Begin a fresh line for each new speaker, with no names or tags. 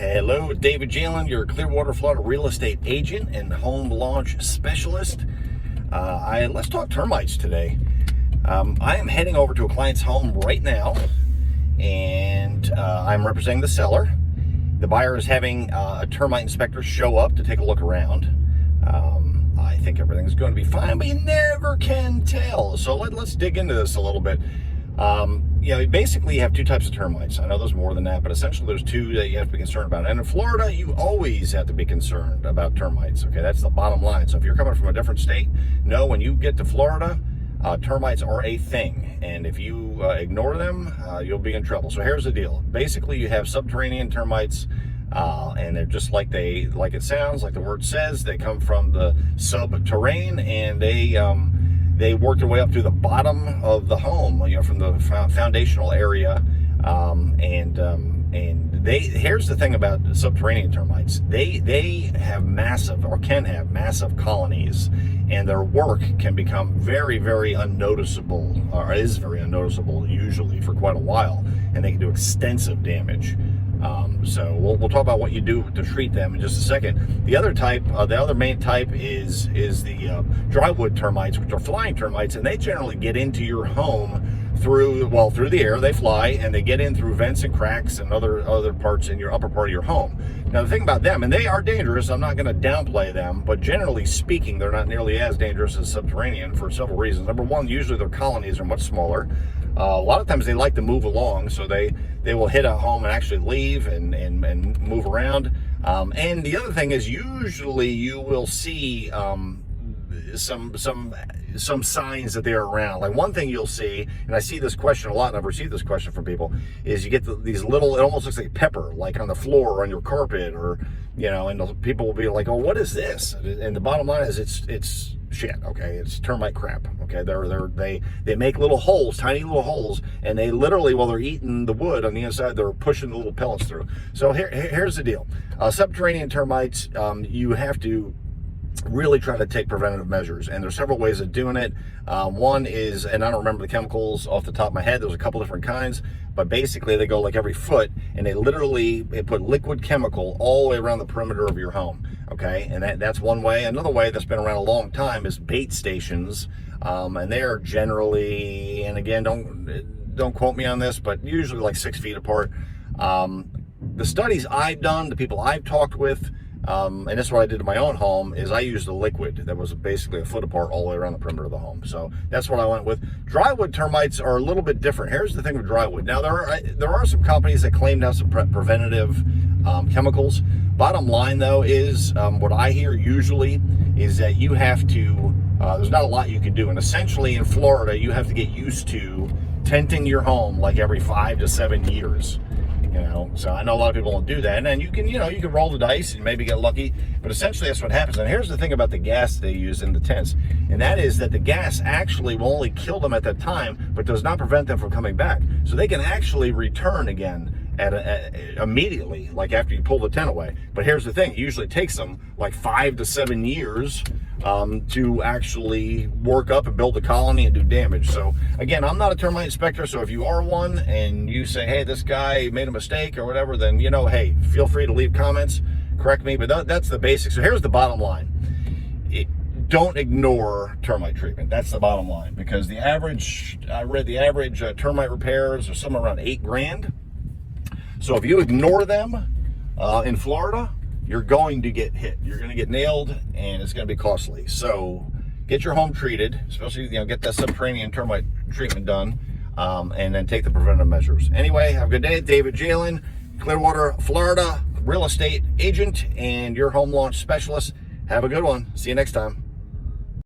Hello, David Jehlen, your Clearwater, Florida real estate agent and home launch specialist. Let's talk termites today. I am heading over to a client's home right now, and I'm representing the seller. The buyer is having a termite inspector show up to take a look around. I think everything's going to be fine, but you never can tell. So let's dig into this a little bit. Basically you have two types of termites. I know there's more than that, but essentially there's two that you have to be concerned about. And in Florida, you always have to be concerned about termites. Okay, that's the bottom line. So if you're coming from a different state, know when you get to Florida, termites are a thing. And if you ignore them, you'll be in trouble. So here's the deal. Basically, you have subterranean termites, and they're just like it sounds, like the word says. They come from the subterranean, and they work their way up to the bottom of the home, from the foundational area. Here's the thing about subterranean termites. They have massive, or can have massive colonies, and their work can become very, very unnoticeable, or is very unnoticeable usually for quite a while, and they can do extensive damage. So we'll talk about what you do to treat them in just a second. The other type, the other main type is the drywood termites, which are flying termites, and they generally get into your home through the air. They fly, and they get in through vents and cracks and other parts in your upper part of your home. Now the thing about them, and they are dangerous, I'm not going to downplay them, but generally speaking, they're not nearly as dangerous as subterranean for several reasons. Number one, usually their colonies are much smaller. A lot of times they like to move along, so they will hit a home and actually leave and move around. And the other thing is, usually you will see some signs that they're around. Like one thing you'll see, and I see this question a lot, and I've received this question from people, is you get these little, it almost looks like pepper, like on the floor or on your carpet, or and people will be like, "Oh, what is this?" And the bottom line is, it's shit. Okay, it's termite crap. Okay, they make little holes, tiny little holes, and they literally, while they're eating the wood on the inside, they're pushing the little pellets through. So here's the deal. Subterranean termites, you have to really try to take preventative measures, and there's several ways of doing it. One is, and I don't remember the chemicals off the top of my head, there's a couple different kinds, but basically they go like every foot, and they put liquid chemical all the way around the perimeter of your home. Okay, and that's one way. Another way that's been around a long time is bait stations, and they are generally, and again, don't quote me on this, but usually like 6 feet apart. The studies I've done, the people I've talked with, and this is what I did to my own home, is I used a liquid that was basically a foot apart all the way around the perimeter of the home. So that's what I went with. Drywood termites are a little bit different. Here's the thing with drywood. Now there are some companies that claim to have some preventative chemicals. Bottom line though is, what I hear usually is that you have to, there's not a lot you can do. And essentially in Florida, you have to get used to tenting your home like every 5 to 7 years. So I know a lot of people don't do that, and then you can roll the dice and maybe get lucky, but essentially that's what happens. And here's the thing about the gas they use in the tents, and that is that the gas actually will only kill them at that time, but does not prevent them from coming back. So they can actually return again immediately, like after you pull the tent away. But here's the thing, it usually takes them like 5 to 7 years to actually work up and build a colony and do damage. So again, I'm not a termite inspector, so if you are one and you say, hey, this guy made a mistake or whatever, then hey, feel free to leave comments, correct me, but that's the basics. So here's the bottom line. Don't ignore termite treatment. That's the bottom line, because I read the average termite repairs are somewhere around $8,000. So if you ignore them in Florida, you're going to get hit. You're going to get nailed, and it's going to be costly. So get your home treated, especially get that subterranean termite treatment done, and then take the preventative measures. Anyway, have a good day. David Jehlen, Clearwater, Florida real estate agent and your home launch specialist. Have a good one. See you next time.